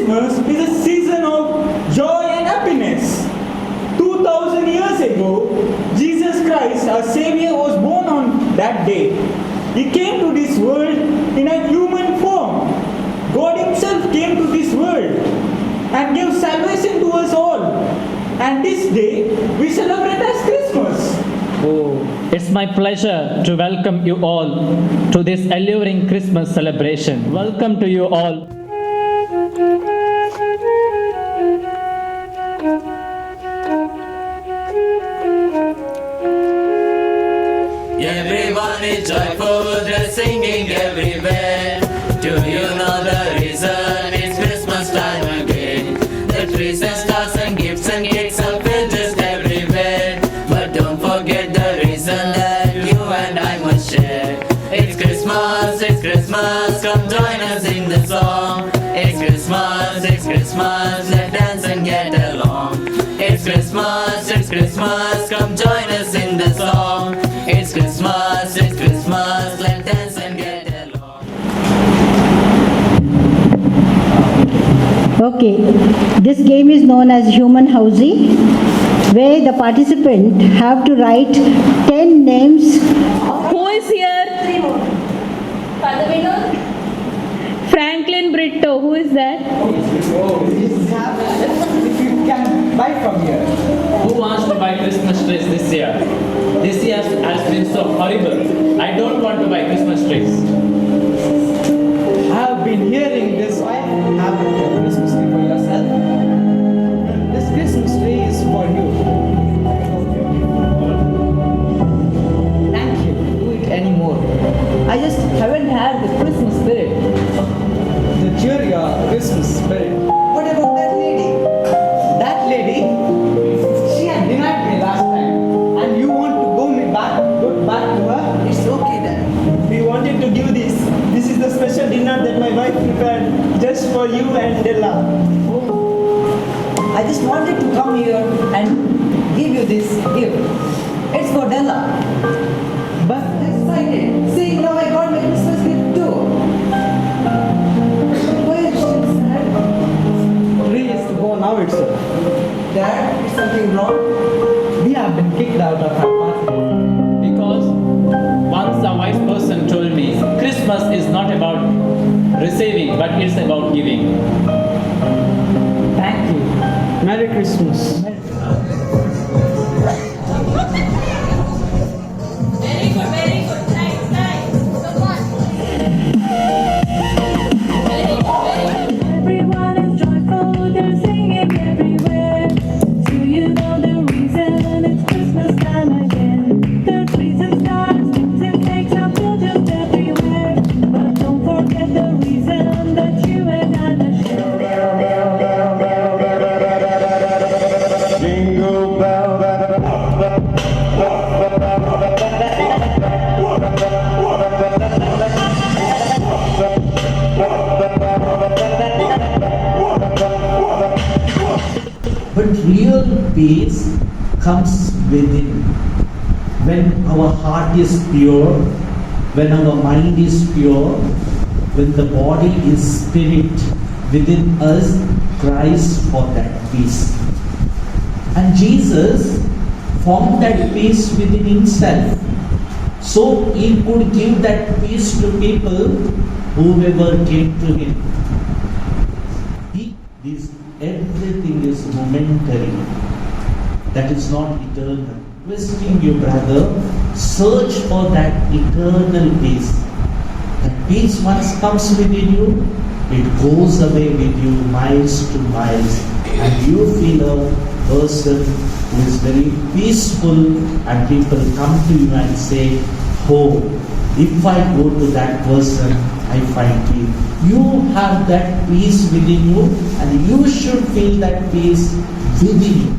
Christmas is a season of joy and happiness. 2000 years ago, Jesus Christ, our Savior, was born on that day. He came to this world in a human form. God Himself came to this world and gave salvation to us all. And this day we celebrate as Christmas. Oh, it's my pleasure to welcome you all to this alluring Christmas celebration. Welcome to you all. Everyone is joyful, they're singing everywhere. Do you know the reason? It's Christmas time again. The trees and stars and gifts and cakes are filled just everywhere. But don't forget the reason that you and I must share. It's Christmas, come join us in the song. It's Christmas, let's dance and get along. It's Christmas, come join us in the song. It's Christmas, let's dance and get along. Okay, this game is known as Human Housey, where the participant have to write 10 names. Who is here? Father Vinod? Franklin Brito, who is that? If you can buy from here. Who wants to buy Christmas trees this year? This year has been so horrible. I don't want to buy Christmas trees. I have been hearing this. Why have a Christmas tree for yourself? This Christmas tree is for you. Thank you. Do it anymore. I just haven't had the Christmas spirit. The cheery Christmas spirit. What about that lady? That lady? She had denied me last time, and you want to go back to her? It's okay then. We wanted to give this. This is the special dinner that my wife prepared just for you and Della. I just wanted to come here and give you this gift. It's for Della. But I'm excited. See, now I got my Christmas gift too. Why is she sad? 3 years ago now itself. Dad, is something wrong? We have been kicked out of our party. Because once a wise person told me, Christmas is not about receiving, but it's about giving. Thank you. Merry Christmas. Very good. Nice. Come on. Everyone is joyful, they're singing everywhere. Do you know the reason? It's Christmas time again. The trees and stars, things and cakes are filled just everywhere. But don't forget the reason that you and I must share. Jingle bell, but real peace comes within. When our heart is pure, when our mind is pure, when the body is spirit within us cries for that peace. And Jesus found that peace within Himself. So He could give that peace to people whoever came to Him. Everything is momentary. That is not eternal. Requesting you, brother, search for that eternal peace. That peace once comes within you, it goes away with you miles to miles, and you feel a person who is very peaceful, and people come to you and say, oh, if I go to that person, I find peace. You have that peace within you, and you should feel that peace within you.